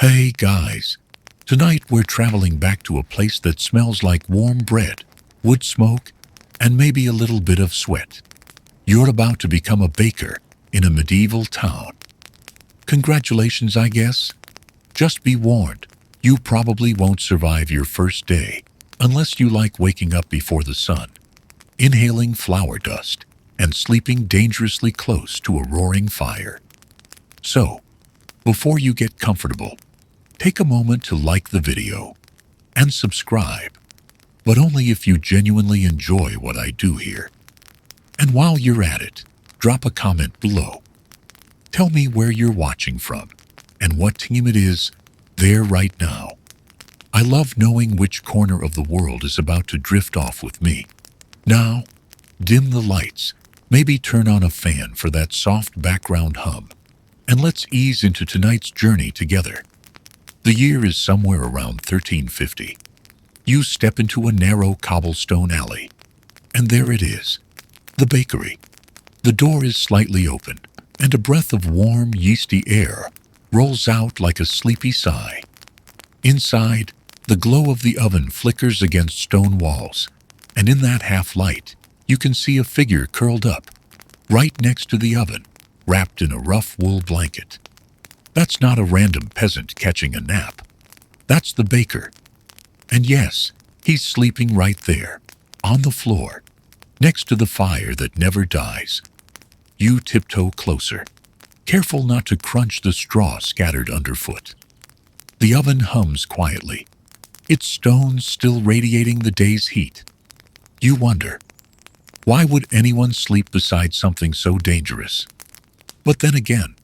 Hey guys, tonight we're traveling back to a place that smells like warm bread, wood smoke, and maybe a little bit of sweat. You're about to become a baker in a medieval town. Congratulations, I guess. Just be warned, you probably won't survive your first day unless you like waking up before the sun, inhaling flour dust, and sleeping dangerously close to a roaring fire. So, before you get comfortable, take a moment to like the video and subscribe, but only if you genuinely enjoy what I do here. And while you're at it, drop a comment below. Tell me where you're watching from and what team it is there right now. I love knowing which corner of the world is about to drift off with me. Now, dim the lights, maybe turn on a fan for that soft background hum, and let's ease into tonight's journey together. The year is somewhere around 1350. You step into a narrow cobblestone alley, and there it is, the bakery. The door is slightly open, and a breath of warm, yeasty air rolls out like a sleepy sigh. Inside, the glow of the oven flickers against stone walls, and in that half-light, you can see a figure curled up, right next to the oven, wrapped in a rough wool blanket. That's not a random peasant catching a nap. That's the baker. And yes, he's sleeping right there, on the floor, next to the fire that never dies. You tiptoe closer, careful not to crunch the straw scattered underfoot. The oven hums quietly, its stones still radiating the day's heat. You wonder, why would anyone sleep beside something so dangerous? But then again,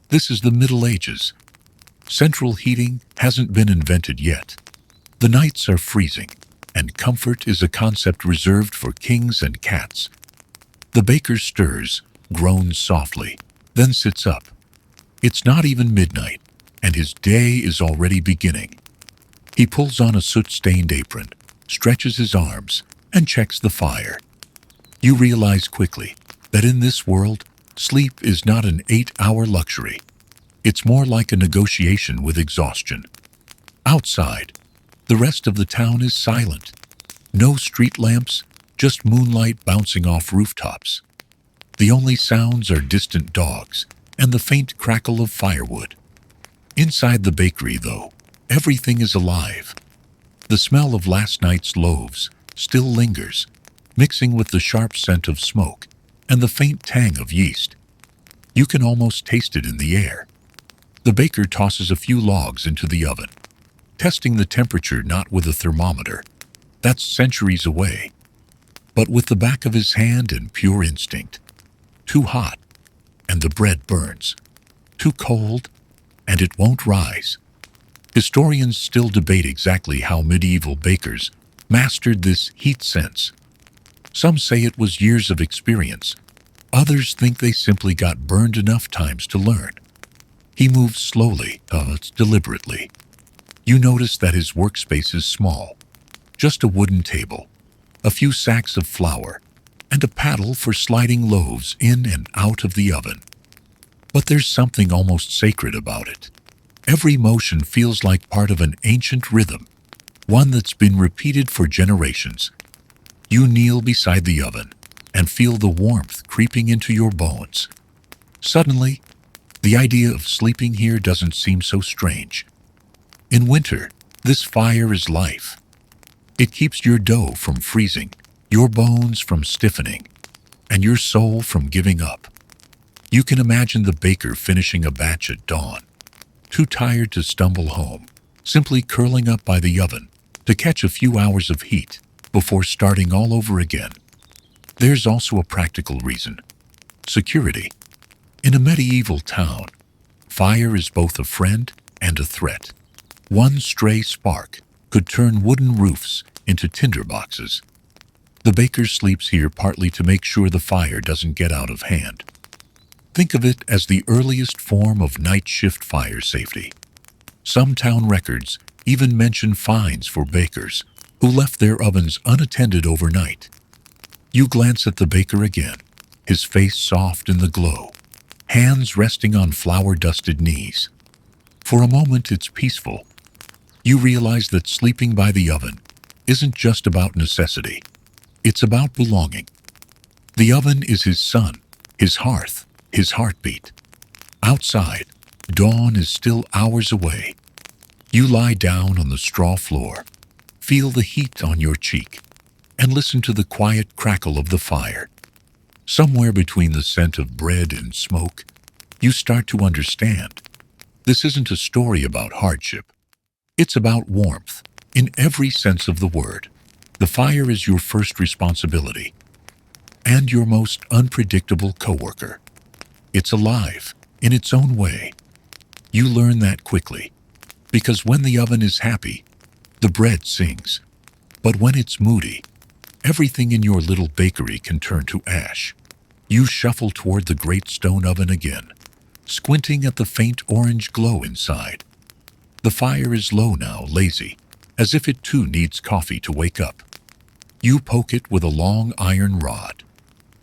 this is the Middle Ages. Central heating hasn't been invented yet. The nights are freezing, and comfort is a concept reserved for kings and cats. The baker stirs, groans softly, then sits up. It's not even midnight, and his day is already beginning. He pulls on a soot-stained apron, stretches his arms, and checks the fire. You realize quickly that in this world, sleep is not an 8-hour luxury. It's more like a negotiation with exhaustion. Outside, the rest of the town is silent. No street lamps, just moonlight bouncing off rooftops. The only sounds are distant dogs and the faint crackle of firewood. Inside the bakery, though, everything is alive. The smell of last night's loaves still lingers, mixing with the sharp scent of smoke and the faint tang of yeast. You can almost taste it in the air. The baker tosses a few logs into the oven, testing the temperature not with a thermometer. That's centuries away, but with the back of his hand and pure instinct. Too hot, and the bread burns. Too cold, and it won't rise. Historians still debate exactly how medieval bakers mastered this heat sense. Some say it was years of experience. Others think they simply got burned enough times to learn. He moves slowly, deliberately. You notice that his workspace is small. Just a wooden table, a few sacks of flour, and a paddle for sliding loaves in and out of the oven. But there's something almost sacred about it. Every motion feels like part of an ancient rhythm, one that's been repeated for generations. You kneel beside the oven and feel the warmth creeping into your bones. Suddenly, the idea of sleeping here doesn't seem so strange. In winter, this fire is life. It keeps your dough from freezing, your bones from stiffening, and your soul from giving up. You can imagine the baker finishing a batch at dawn, too tired to stumble home, simply curling up by the oven to catch a few hours of heat before starting all over again. There's also a practical reason: security. In a medieval town, fire is both a friend and a threat. One stray spark could turn wooden roofs into tinder boxes. The baker sleeps here partly to make sure the fire doesn't get out of hand. Think of it as the earliest form of night shift fire safety. Some town records even mention fines for bakers who left their ovens unattended overnight. You glance at the baker again, his face soft in the glow, hands resting on flour-dusted knees. For a moment, it's peaceful. You realize that sleeping by the oven isn't just about necessity. It's about belonging. The oven is his sun, his hearth, his heartbeat. Outside, dawn is still hours away. You lie down on the straw floor, feel the heat on your cheek, and listen to the quiet crackle of the fire. Somewhere between the scent of bread and smoke, you start to understand. This isn't a story about hardship. It's about warmth, in every sense of the word. The fire is your first responsibility, and your most unpredictable coworker. It's alive, in its own way. You learn that quickly, because when the oven is happy, the bread sings. But when it's moody, everything in your little bakery can turn to ash. You shuffle toward the great stone oven again, squinting at the faint orange glow inside. The fire is low now, lazy, as if it too needs coffee to wake up. You poke it with a long iron rod.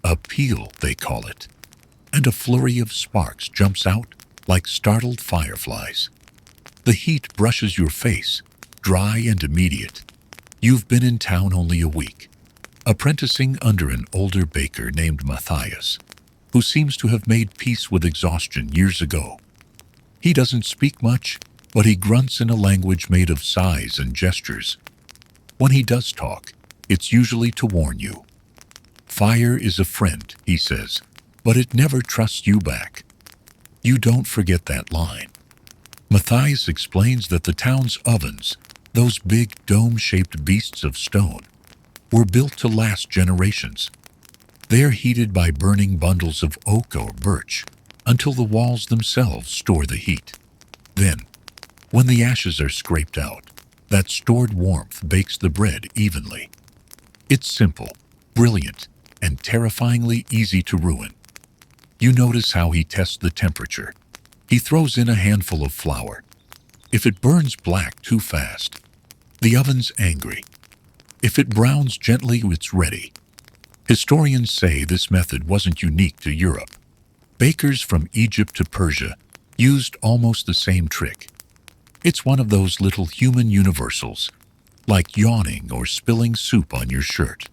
A peel, they call it. And a flurry of sparks jumps out like startled fireflies. The heat brushes your face, dry and immediate. You've been in town only a week, apprenticing under an older baker named Matthias, who seems to have made peace with exhaustion years ago. He doesn't speak much, but he grunts in a language made of sighs and gestures. When he does talk, it's usually to warn you. Fire is a friend, he says, but it never trusts you back. You don't forget that line. Matthias explains that the town's ovens, those big dome-shaped beasts of stone, were built to last generations. They're heated by burning bundles of oak or birch until the walls themselves store the heat. Then, when the ashes are scraped out, that stored warmth bakes the bread evenly. It's simple, brilliant, and terrifyingly easy to ruin. You notice how he tests the temperature. He throws in a handful of flour. If it burns black too fast, the oven's angry. If it browns gently, it's ready. Historians say this method wasn't unique to Europe. Bakers from Egypt to Persia used almost the same trick. It's one of those little human universals, like yawning or spilling soup on your shirt.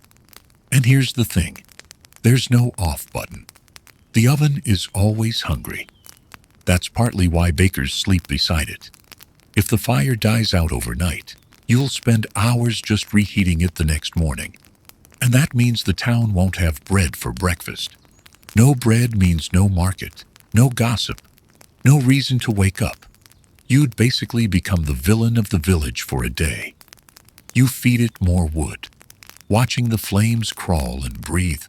And here's the thing. There's no off button. The oven is always hungry. That's partly why bakers sleep beside it. If the fire dies out overnight, you'll spend hours just reheating it the next morning. And that means the town won't have bread for breakfast. No bread means no market, no gossip, no reason to wake up. You'd basically become the villain of the village for a day. You feed it more wood, watching the flames crawl and breathe.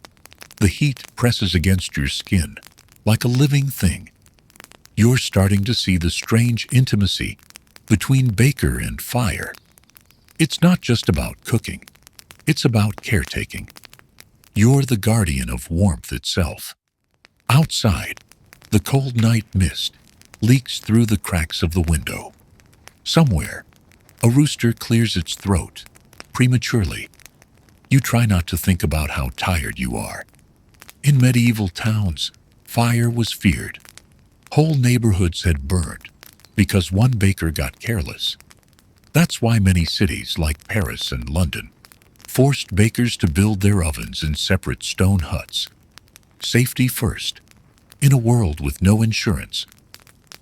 The heat presses against your skin like a living thing. You're starting to see the strange intimacy between baker and fire. It's not just about cooking. It's about caretaking. You're the guardian of warmth itself. Outside, the cold night mist leaks through the cracks of the window. Somewhere, a rooster clears its throat, prematurely. You try not to think about how tired you are. In medieval towns, fire was feared. Whole neighborhoods had burned because one baker got careless. That's why many cities, like Paris and London, forced bakers to build their ovens in separate stone huts. Safety first. In a world with no insurance.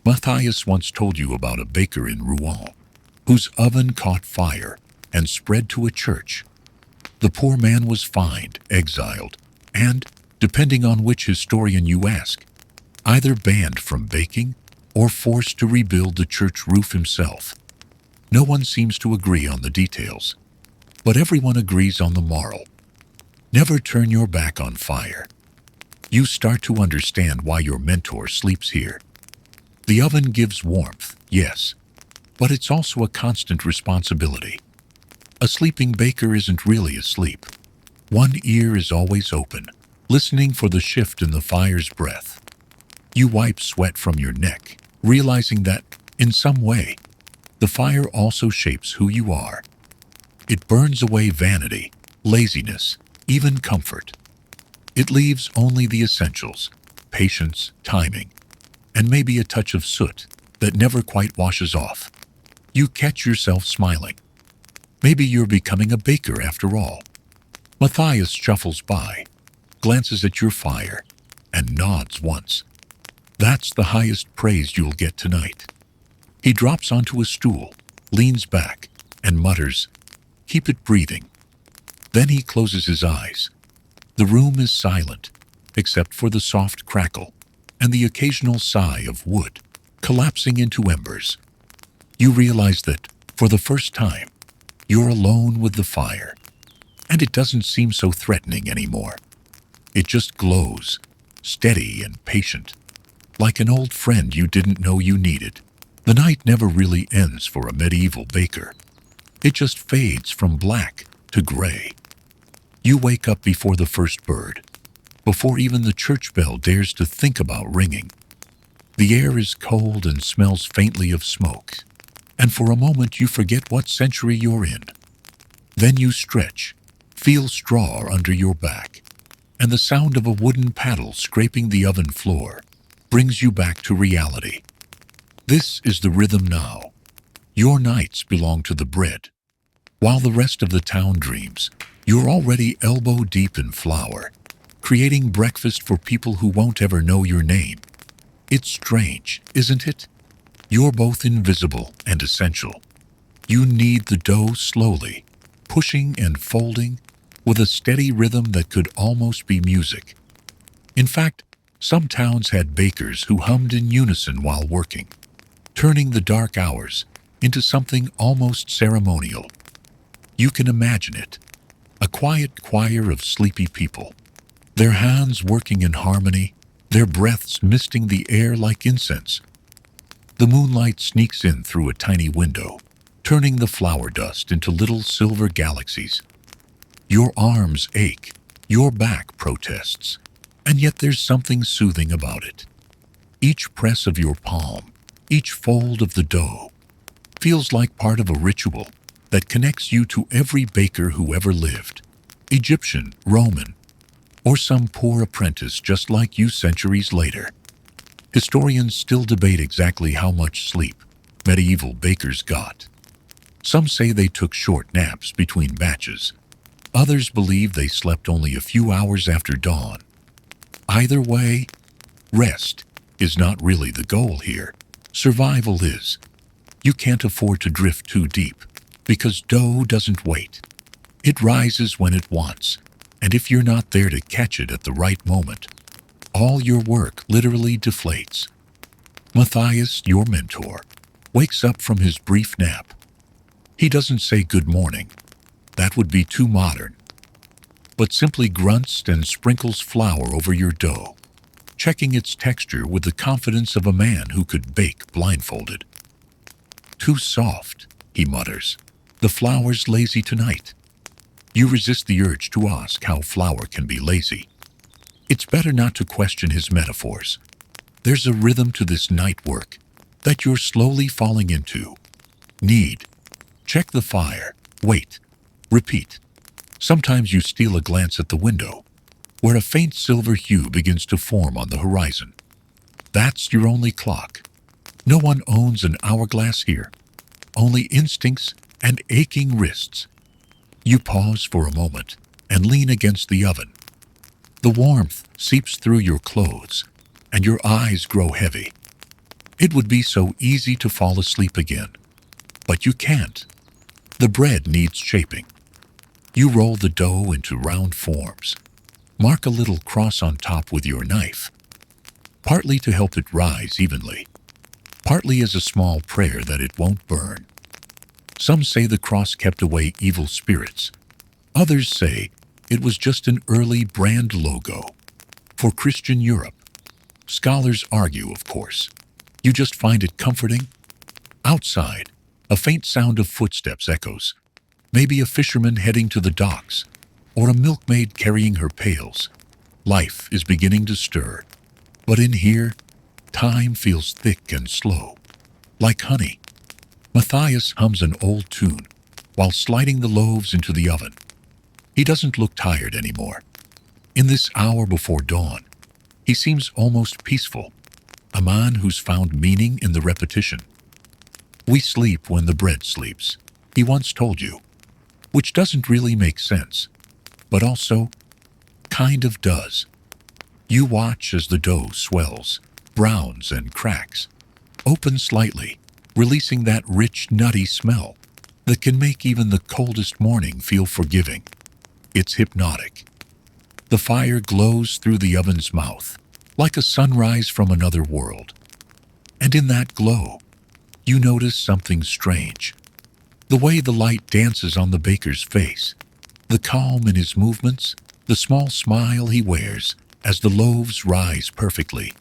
Matthias once told you about a baker in Rouen whose oven caught fire and spread to a church. The poor man was fined, exiled, and, depending on which historian you ask, either banned from baking or forced to rebuild the church roof himself. No one seems to agree on the details, but everyone agrees on the moral. Never turn your back on fire. You start to understand why your mentor sleeps here. The oven gives warmth, yes, but it's also a constant responsibility. A sleeping baker isn't really asleep. One ear is always open, listening for the shift in the fire's breath. You wipe sweat from your neck, realizing that, in some way, the fire also shapes who you are. It burns away vanity, laziness, even comfort. It leaves only the essentials, patience, timing, and maybe a touch of soot that never quite washes off. You catch yourself smiling. Maybe you're becoming a baker after all. Matthias shuffles by, glances at your fire, and nods once. That's the highest praise you'll get tonight. He drops onto a stool, leans back, and mutters, "Keep it breathing." Then he closes his eyes. The room is silent, except for the soft crackle and the occasional sigh of wood collapsing into embers. You realize that, for the first time, you're alone with the fire, and it doesn't seem so threatening anymore. It just glows, steady and patient, like an old friend you didn't know you needed. The night never really ends for a medieval baker. It just fades from black to gray. You wake up before the first bird, before even the church bell dares to think about ringing. The air is cold and smells faintly of smoke, and for a moment you forget what century you're in. Then you stretch, feel straw under your back, and the sound of a wooden paddle scraping the oven floor brings you back to reality. This is the rhythm now. Your nights belong to the bread. While the rest of the town dreams, you're already elbow deep in flour, creating breakfast for people who won't ever know your name. It's strange, isn't it? You're both invisible and essential. You knead the dough slowly, pushing and folding, with a steady rhythm that could almost be music. In fact, some towns had bakers who hummed in unison while working, turning the dark hours into something almost ceremonial. You can imagine it, a quiet choir of sleepy people, their hands working in harmony, their breaths misting the air like incense. The moonlight sneaks in through a tiny window, turning the flour dust into little silver galaxies. Your arms ache, your back protests, and yet there's something soothing about it. Each press of your palm, each fold of the dough, feels like part of a ritual that connects you to every baker who ever lived, Egyptian, Roman, or some poor apprentice just like you centuries later. Historians still debate exactly how much sleep medieval bakers got. Some say they took short naps between batches. Others believe they slept only a few hours after dawn. Either way, rest is not really the goal here. Survival is. You can't afford to drift too deep, because dough doesn't wait. It rises when it wants, and if you're not there to catch it at the right moment, all your work literally deflates. Matthias, your mentor, wakes up from his brief nap. He doesn't say good morning. That would be too modern. But simply grunts and sprinkles flour over your dough, checking its texture with the confidence of a man who could bake blindfolded. "Too soft," he mutters. "The flour's lazy tonight." You resist the urge to ask how flour can be lazy. It's better not to question his metaphors. There's a rhythm to this night work that you're slowly falling into. Knead. Check the fire. Wait. Repeat. Sometimes you steal a glance at the window, where a faint silver hue begins to form on the horizon. That's your only clock. No one owns an hourglass here. Only instincts and aching wrists. You pause for a moment and lean against the oven. The warmth seeps through your clothes, and your eyes grow heavy. It would be so easy to fall asleep again, but you can't. The bread needs shaping. You roll the dough into round forms, mark a little cross on top with your knife, partly to help it rise evenly, partly as a small prayer that it won't burn. Some say the cross kept away evil spirits. Others say it was just an early brand logo for Christian Europe. Scholars argue, of course. You just find it comforting. Outside, a faint sound of footsteps echoes. Maybe a fisherman heading to the docks, or a milkmaid carrying her pails. Life is beginning to stir. But in here, time feels thick and slow, like honey. Matthias hums an old tune while sliding the loaves into the oven. He doesn't look tired anymore. In this hour before dawn, he seems almost peaceful. a man who's found meaning in the repetition. We sleep when the bread sleeps, he once told you, which doesn't really make sense, but also kind of does. You watch as the dough swells, browns and cracks, opens slightly, releasing that rich, nutty smell that can make even the coldest morning feel forgiving. It's hypnotic. The fire glows through the oven's mouth, like a sunrise from another world. And in that glow, you notice something strange. The way the light dances on the baker's face, the calm in his movements, the small smile he wears as the loaves rise perfectly.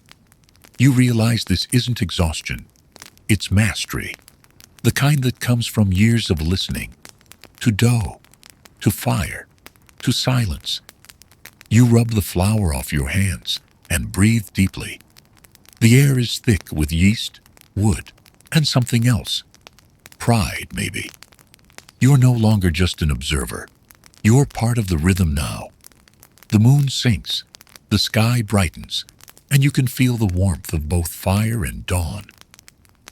You realize this isn't exhaustion. It's mastery, the kind that comes from years of listening, to dough, to fire, to silence. You rub the flour off your hands and breathe deeply. The air is thick with yeast, wood, and something else. Pride, maybe. You're no longer just an observer. You're part of the rhythm now. The moon sinks, the sky brightens, and you can feel the warmth of both fire and dawn.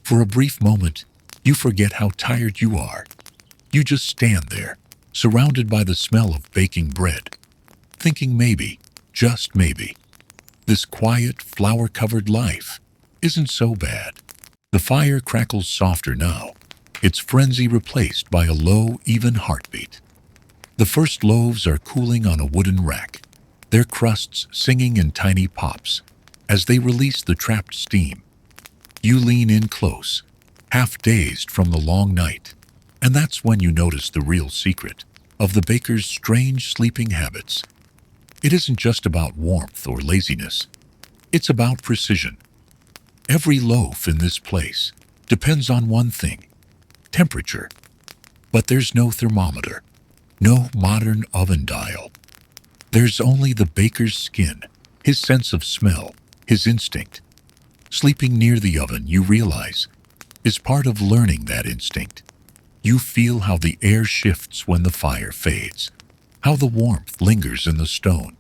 For a brief moment, you forget how tired you are. You just stand there, surrounded by the smell of baking bread, thinking maybe, just maybe, this quiet, flour-covered life isn't so bad. The fire crackles softer now, its frenzy replaced by a low, even heartbeat. The first loaves are cooling on a wooden rack, their crusts singing in tiny pops as they release the trapped steam. You lean in close, half dazed from the long night, and that's when you notice the real secret of the baker's strange sleeping habits. It isn't just about warmth or laziness. It's about precision. Every loaf in this place depends on one thing: temperature. But there's no thermometer, no modern oven dial. There's only the baker's skin, his sense of smell, his instinct. Sleeping near the oven, you realize, is part of learning that instinct. You feel how the air shifts when the fire fades, how the warmth lingers in the stone.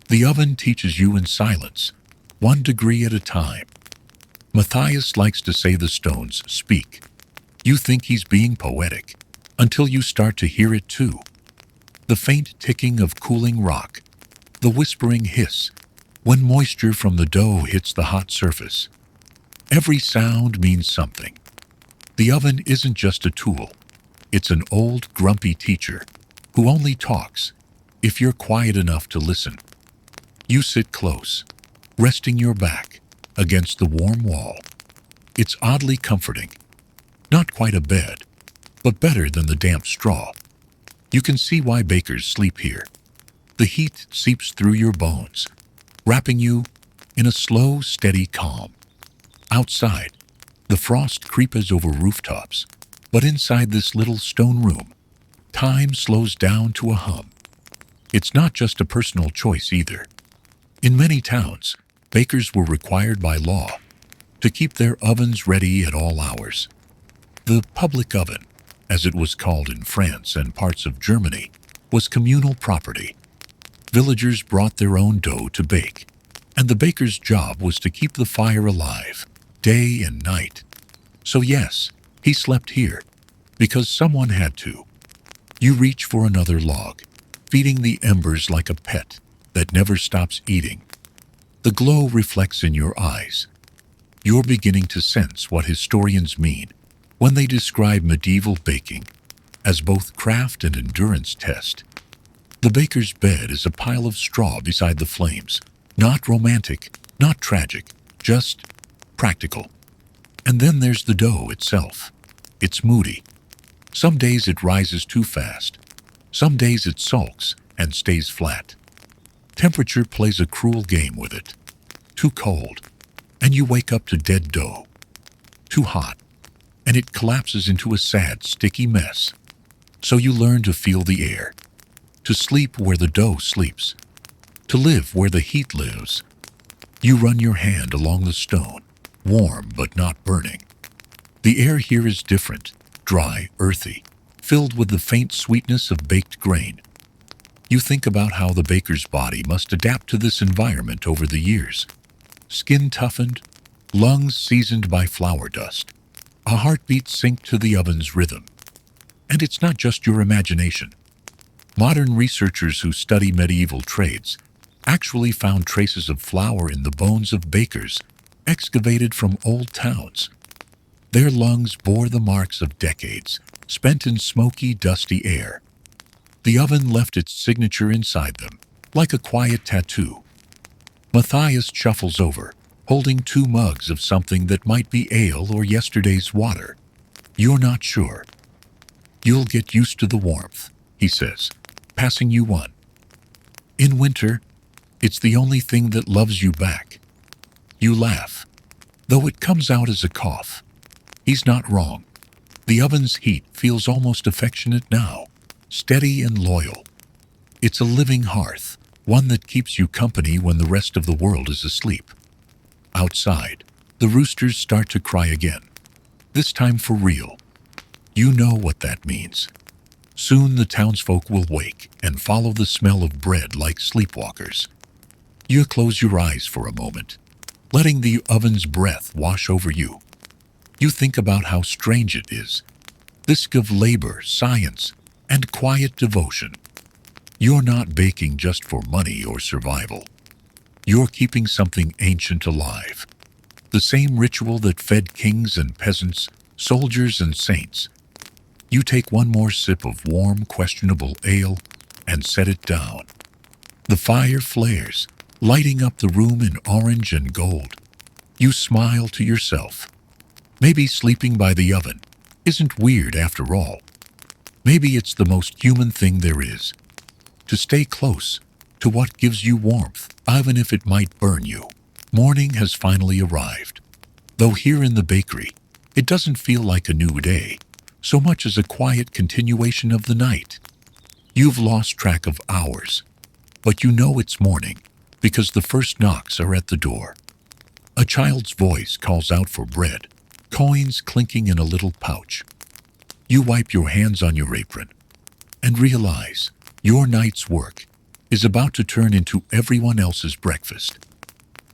The oven teaches you in silence, 1 degree at a time. Matthias likes to say the stones speak. You think he's being poetic, until you start to hear it too. The faint ticking of cooling rock, the whispering hiss when moisture from the dough hits the hot surface. Every sound means something. The oven isn't just a tool. It's an old, grumpy teacher who only talks if you're quiet enough to listen. You sit close, resting your back against the warm wall. It's oddly comforting. Not quite a bed, but better than the damp straw. You can see why bakers sleep here. The heat seeps through your bones, wrapping you in a slow, steady calm. Outside, the frost creeps over rooftops, but inside this little stone room, time slows down to a hum. It's not just a personal choice either. In many towns, bakers were required by law to keep their ovens ready at all hours. The public oven, as it was called in France and parts of Germany, was communal property. Villagers brought their own dough to bake, and the baker's job was to keep the fire alive, day and night. So yes, he slept here, because someone had to. You reach for another log, feeding the embers like a pet that never stops eating. The glow reflects in your eyes. You're beginning to sense what historians mean when they describe medieval baking as both craft and endurance test. The baker's bed is a pile of straw beside the flames. Not romantic, not tragic, just practical. And then there's the dough itself. It's moody. Some days it rises too fast. Some days it sulks and stays flat. Temperature plays a cruel game with it. Too cold, and you wake up to dead dough. Too hot, and it collapses into a sad, sticky mess. So you learn to feel the air, to sleep where the dough sleeps, to live where the heat lives. You run your hand along the stone, warm but not burning. The air here is different, dry, earthy, filled with the faint sweetness of baked grain. You think about how the baker's body must adapt to this environment over the years. Skin toughened, lungs seasoned by flour dust, a heartbeat synced to the oven's rhythm. And it's not just your imagination. Modern researchers who study medieval trades actually found traces of flour in the bones of bakers excavated from old towns. Their lungs bore the marks of decades spent in smoky, dusty air. The oven left its signature inside them, like a quiet tattoo. Matthias shuffles over, holding 2 mugs of something that might be ale or yesterday's water. You're not sure. You'll get used to the warmth, he says, passing you one. In winter, it's the only thing that loves you back. You laugh, though it comes out as a cough. He's not wrong. The oven's heat feels almost affectionate now, steady and loyal. It's a living hearth, one that keeps you company when the rest of the world is asleep. Outside, the roosters start to cry again, this time for real. You know what that means. Soon the townsfolk will wake and follow the smell of bread like sleepwalkers. You close your eyes for a moment, letting the oven's breath wash over you. You think about how strange it is, this of labor, science, and quiet devotion. You're not baking just for money or survival. You're keeping something ancient alive. The same ritual that fed kings and peasants, soldiers and saints. You take one more sip of warm, questionable ale and set it down. The fire flares, lighting up the room in orange and gold. You smile to yourself. Maybe sleeping by the oven isn't weird after all. Maybe it's the most human thing there is. To stay close to what gives you warmth, even if it might burn you. Morning has finally arrived. Though here in the bakery, it doesn't feel like a new day, so much as a quiet continuation of the night. You've lost track of hours, but you know it's morning because the first knocks are at the door. A child's voice calls out for bread, coins clinking in a little pouch. You wipe your hands on your apron and realize your night's work is about to turn into everyone else's breakfast.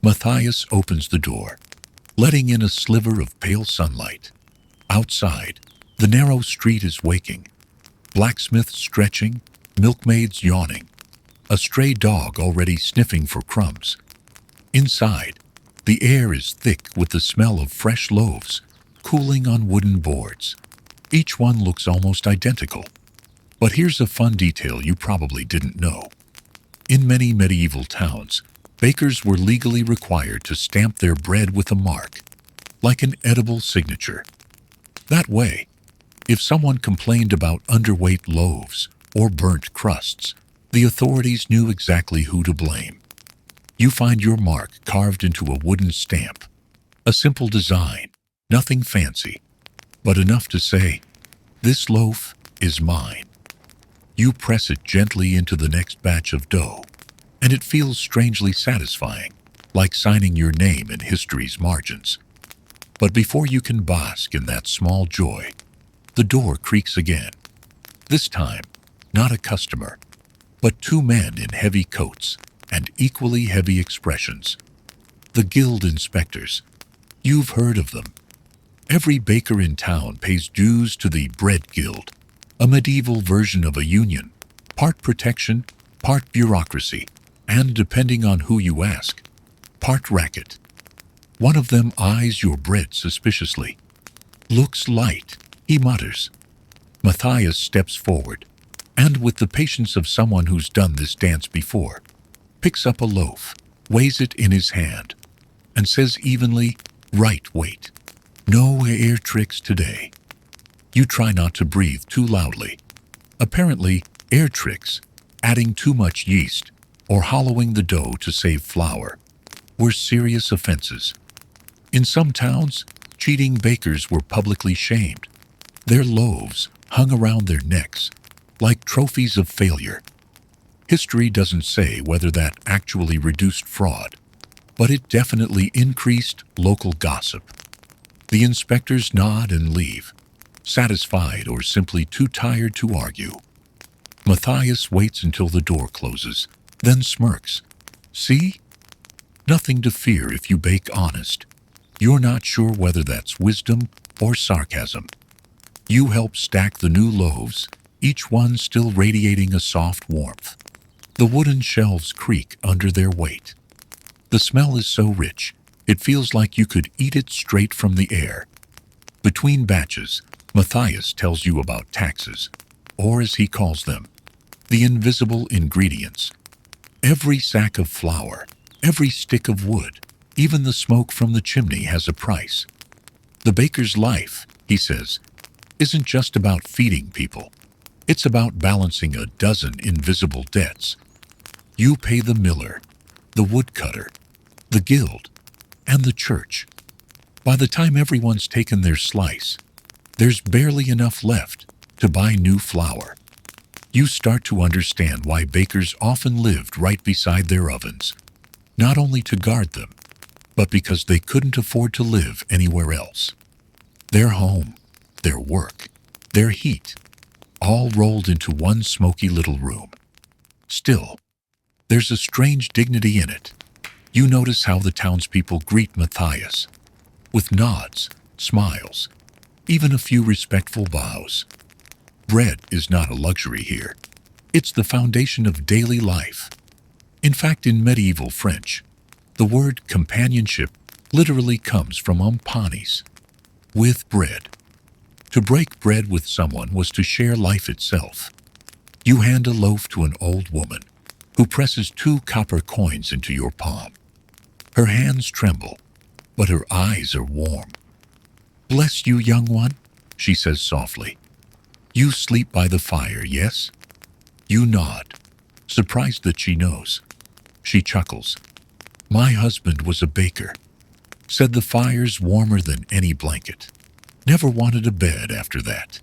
Matthias opens the door, letting in a sliver of pale sunlight. Outside, the narrow street is waking. Blacksmiths stretching, milkmaids yawning, a stray dog already sniffing for crumbs. Inside, the air is thick with the smell of fresh loaves cooling on wooden boards. Each one looks almost identical. But here's a fun detail you probably didn't know. In many medieval towns, bakers were legally required to stamp their bread with a mark, like an edible signature. That way, if someone complained about underweight loaves or burnt crusts, the authorities knew exactly who to blame. You find your mark carved into a wooden stamp. A simple design, nothing fancy, but enough to say, "This loaf is mine." You press it gently into the next batch of dough, and it feels strangely satisfying, like signing your name in history's margins. But before you can bask in that small joy, the door creaks again. This time, not a customer, but 2 men in heavy coats and equally heavy expressions. The guild inspectors. You've heard of them. Every baker in town pays dues to the Bread Guild, a medieval version of a union, part protection, part bureaucracy, and depending on who you ask, part racket. One of them eyes your bread suspiciously. "Looks light," he mutters. Matthias steps forward, and with the patience of someone who's done this dance before, picks up a loaf, weighs it in his hand, and says evenly, "Right weight. No air tricks today." You try not to breathe too loudly. Apparently, air tricks, adding too much yeast, or hollowing the dough to save flour, were serious offenses. In some towns, cheating bakers were publicly shamed. Their loaves hung around their necks, like trophies of failure. History doesn't say whether that actually reduced fraud, but it definitely increased local gossip. The inspectors nod and leave, satisfied or simply too tired to argue. Matthias waits until the door closes, then smirks. "See? Nothing to fear if you bake honest." You're not sure whether that's wisdom or sarcasm. You help stack the new loaves, each one still radiating a soft warmth. The wooden shelves creak under their weight. The smell is so rich, it feels like you could eat it straight from the air. Between batches, Matthias tells you about taxes, or as he calls them, the invisible ingredients. Every sack of flour, every stick of wood, even the smoke from the chimney has a price. The baker's life, he says, isn't just about feeding people. It's about balancing a dozen invisible debts. You pay the miller, the woodcutter, the guild, and the church. By the time everyone's taken their slice, there's barely enough left to buy new flour. You start to understand why bakers often lived right beside their ovens, not only to guard them, but because they couldn't afford to live anywhere else. Their home, their work, their heat, all rolled into one smoky little room. Still, there's a strange dignity in it. You notice how the townspeople greet Matthias, with nods, smiles, even a few respectful bows. Bread is not a luxury here. It's the foundation of daily life. In fact, in medieval French, the word companionship literally comes from panis, with bread. To break bread with someone was to share life itself. You hand a loaf to an old woman who presses 2 copper coins into your palm. Her hands tremble, but her eyes are warm. "Bless you, young one," she says softly. "You sleep by the fire, yes?" You nod, surprised that she knows. She chuckles. "My husband was a baker. Said the fire's warmer than any blanket. Never wanted a bed after that."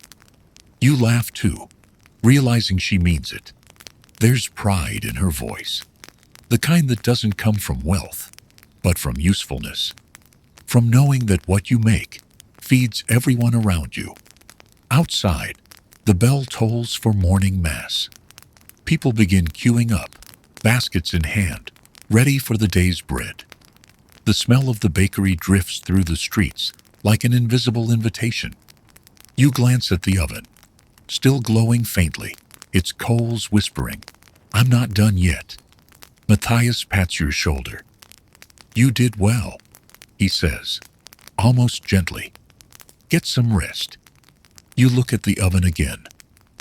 You laugh too, realizing she means it. There's pride in her voice, the kind that doesn't come from wealth, but from usefulness, from knowing that what you make feeds everyone around you. Outside, the bell tolls for morning mass. People begin queuing up, baskets in hand, ready for the day's bread. The smell of the bakery drifts through the streets like an invisible invitation. You glance at the oven, still glowing faintly, its coals whispering, "I'm not done yet." Matthias pats your shoulder. "You did well," he says, almost gently. "Get some rest." You look at the oven again,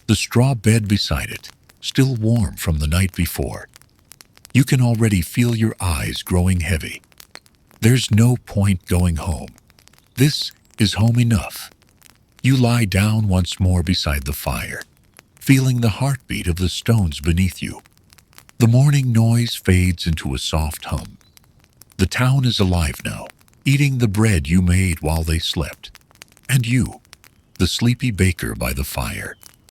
the straw bed beside it, still warm from the night before. You can already feel your eyes growing heavy. There's no point going home. This is home enough. You lie down once more beside the fire, feeling the heartbeat of the stones beneath you. The morning noise fades into a soft hum. The town is alive now, eating the bread you made while they slept. And you, the sleepy baker by the fire,